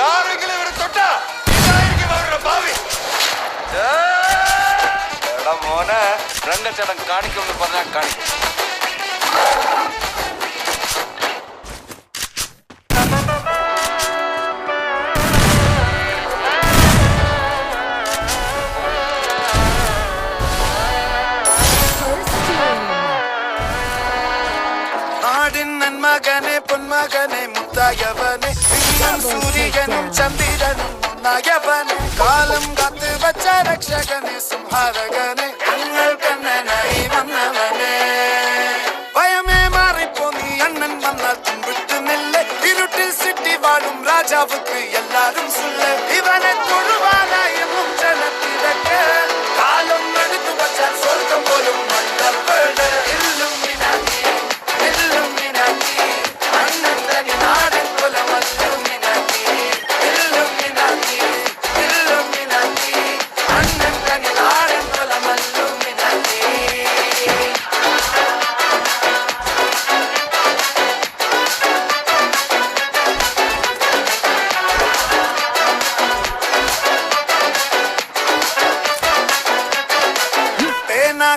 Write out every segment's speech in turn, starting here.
யாரெങ്കിലും இவரை தொட்டா இதாയിരിക്കും അവരുടെ ഭാവി. എടാ മോനെ, രംഗച്ചേട്ടൻ കാണിക്കുമെന്ന് പറഞ്ഞാൽ കാണിക്കും. മകനെ പൊന്മകനെ മുത്തായവനെ സൂര്യനും ചന്ദ്രനും ഒന്നായവനെ കാലം കാത്ത് വച്ച രക്ഷകനെ സംഹാരകനെ ഞങ്ങൾ കണ്ണനായി വന്നവനെ ഭയമേ മാറിപ്പോ നീ അണ്ണൻ വന്നാൽ തുമ്പിട്ട് നെല്ല് ഇരുട്ടിൽ സിറ്റി വാഴും രാജാവുക്ക് എല്ലാരും സുല്ല് ഇവനെ തൊഴുവാനായി എന്നും ജനത്തിരക്ക് കാലം എടുത്തു വച്ചാൽ സ്വർഗം പോലും മണ്ടപ്പെട്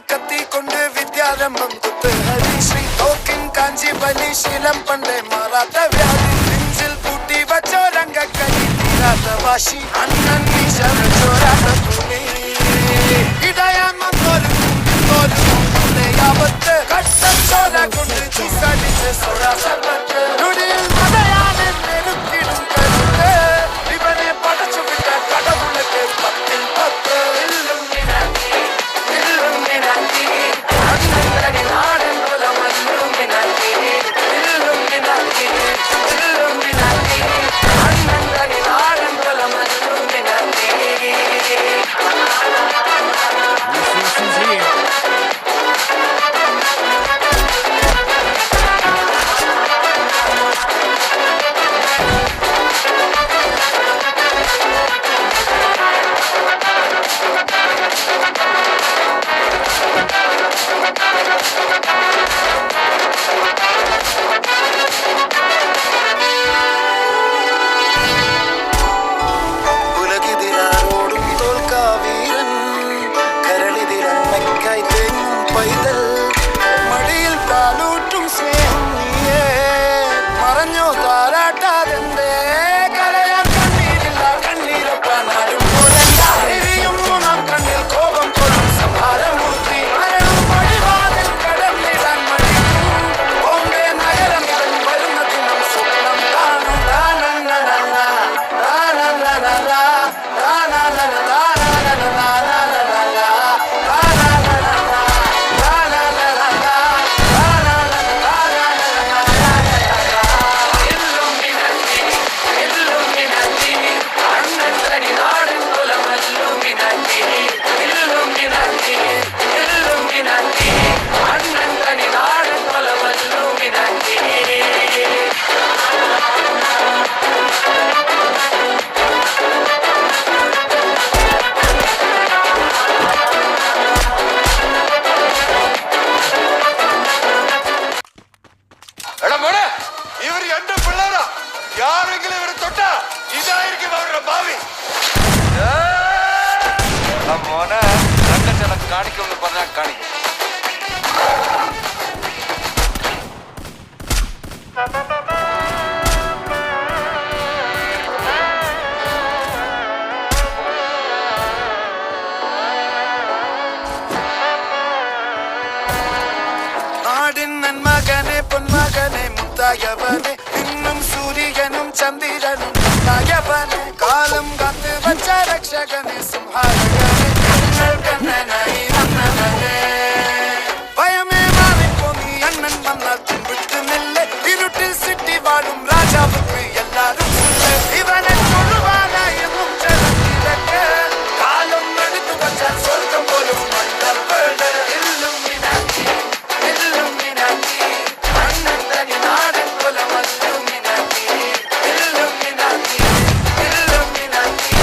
കത്തി കൊണ്ട് വിദ്യാരംഭം കുത്ത് ഹരിശ്രീ തോക്കിൻ കാഞ്ചി ബലി ശീലം പണ്ടേ മാറാത്ത വ്യാധി നെഞ്ചിൽ പൂട്ടി വച്ചോ രംഗക്കലി തീരാത്ത വാശി അണ്ണൻ ചോരാത്ത തുണി ഇടയാൻ വന്നോരും യാവത്ത് കട്ടച്ചോര കൊണ്ട് ചൂസടിച്ച് സോഴാ സർവത്ത് നുടിയിൽ മതയാനെ നെരുക്കിടും കരുത്ത് ഇവനെ പടച്ചു വിട്ട കടവുളക്ക് 10ൽ 10 മോനെ, രംഗച്ചേട്ടൻ കാണിക്കുമെന്ന് പറഞ്ഞാൽ കാണിക്കും. നാടിൻ നന്മകനെ പൊന്മകനെ മുത്തായവനെ ഇന്നും സൂര്യനും ചന്ദ്രനും ഒന്നായവനെ കാലം കാത്ത് വച്ച രക്ഷകനെ സംഹാരകനെ ഞങ്ങൾ കണ്ണനായി വന്നവനെ ഭയമേ മാറിപ്പോ നീ അണ്ണൻ വന്നാൽ തുമ്പിട്ട് നെല്ല് ഇരുട്ടിൽ സിറ്റി വാഴും രാജാവുക്ക് എല്ലാരും സുല്ല് ഇവനെ തൊഴുവാനായി എന്നും ജനത്തിരക്ക് കാലം എടുത്തു വച്ചാൽ സ്വർഗം പോലും മണ്ടപ്പെട് Illuminati, Illuminati, Illuminati, Illuminati,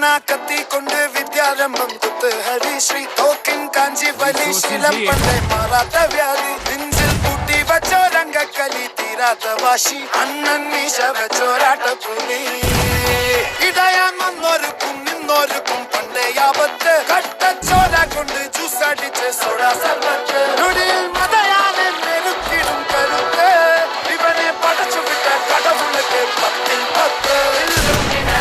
കാണാ കത്തി കൊണ്ട് വിദ്യാരംഭം കുത്തുഹരി ശ്രീ തോക്കിൻ കാഞ്ചി വലി ശീലം പണ്ടേ മാറാത്ത വ്യാധി നെഞ്ചിൽ പൂട്ടി വച്ചോ രംഗക്കലി തീരാത്ത വാശി അണ്ണൻ മീശ വെച്ചോരാട്ട പുലി ഇടയാന്നൊരുക്കും നിന്നൊരുക്കും പണ്ടേ ആപത്ത് കട്ടച്ചോര കൊണ്ട് ജ്യൂസ് അടിച്ച് സോഡാ സർവത്ത് നൊടിയിൽ മതയാനെ മെരുക്കിടും കരുത്ത് ഇവനെ പടച്ചു വിട്ട കടവുളക്ക് 10 ൽ 10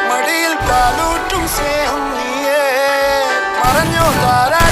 മടിയിൽ പാലൂട്ടും സ്നേഹം നീയേ മറഞ്ഞോ താരാ